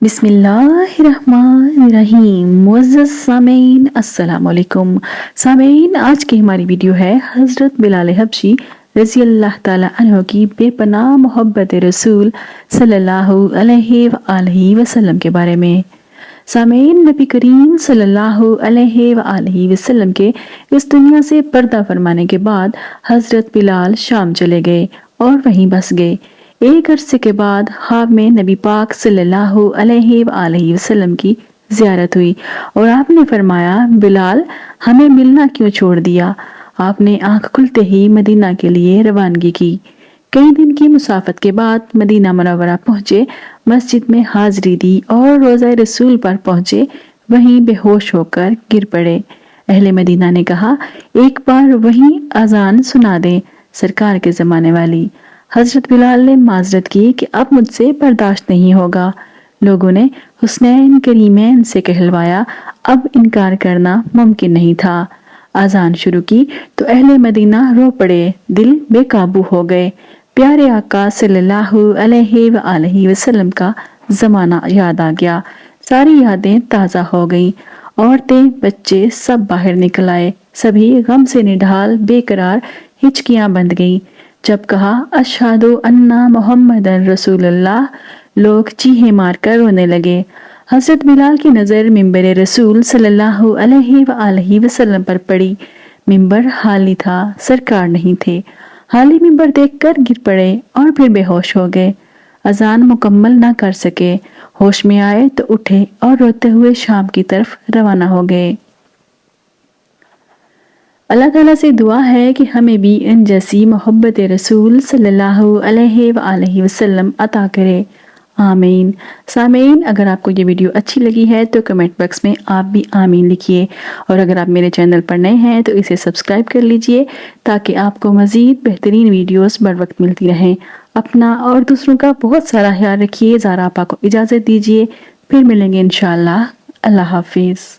بسم اللہ الرحمن الرحیم۔ معزز سامعین السلام علیکم۔ سامعین، آج کی ہماری ویڈیو ہے حضرت بلال حبشی رضی اللہ تعالی عنہ کی بے پناہ محبت رسول صلی اللہ علیہ وآلہ وسلم کے بارے میں۔ سامعین، نبی کریم صلی اللہ علیہ وآلہ وسلم کے اس دنیا سے پردہ فرمانے کے بعد حضرت بلال شام چلے گئے اور وہیں بس گئے۔ ایک عرصے کے بعد خواب میں نبی پاک صلی اللہ علیہ وآلہ وسلم کی زیارت ہوئی اور آپ نے فرمایا، بلال، ہمیں ملنا کیوں چھوڑ دیا؟ آپ نے آنکھ کھلتے ہی مدینہ کے لیے روانگی کی۔ کئی دن کی مسافت کے بعد مدینہ منورہ پہنچے، مسجد میں حاضری دی اور روضہ رسول پر پہنچے، وہیں بے ہوش ہو کر گر پڑے۔ اہل مدینہ نے کہا، ایک بار وہیں اذان سنا دیں، سرکار کے زمانے والی۔ حضرت بلال نے معذرت کی کہ اب مجھ سے برداشت نہیں ہوگا۔ لوگوں نے حسنین کریمین سے کہلوایا، اب انکار کرنا ممکن نہیں تھا۔ اذان شروع کی تو اہل مدینہ رو پڑے، دل بے قابو ہو گئے۔ پیارے آقا صلی اللہ علیہ وآلہ وسلم کا زمانہ یاد آ گیا، ساری یادیں تازہ ہو گئیں۔ عورتیں، بچے سب باہر نکل آئے، سبھی غم سے نڈھال بے قرار ہچکیاں بندھ گئیں۔ جب کہا اشہد ان محمد رسول اللہ، لوگ چیخیں مار کر رونے لگے۔ حضرت بلال کی نظر منبر رسول صلی اللہ علیہ وآلہ وسلم پر پڑی۔ منبر خالی تھا، سرکار نہیں تھے۔ خالی منبر دیکھ کر گر پڑے اور پھر بے ہوش ہو گئے۔ اذان مکمل نہ کر سکے، ہوش میں آئے تو اٹھے اور روتے ہوئے شام کی طرف روانہ ہو گئے۔ اللہ تعالیٰ سے دعا ہے کہ ہمیں بھی ان جیسی محبت رسول صلی اللہ علیہ وآلہ وسلم عطا کرے، آمین۔ سامعین، اگر آپ کو یہ ویڈیو اچھی لگی ہے تو کمنٹ باکس میں آپ بھی آمین لکھیے، اور اگر آپ میرے چینل پر نئے ہیں تو اسے سبسکرائب کر لیجئے تاکہ آپ کو مزید بہترین ویڈیوز بر وقت ملتی رہیں۔ اپنا اور دوسروں کا بہت سارا خیال رکھیے۔ زارا آپا کو اجازت دیجئے، پھر ملیں گے انشاءاللہ۔ اللہ حافظ۔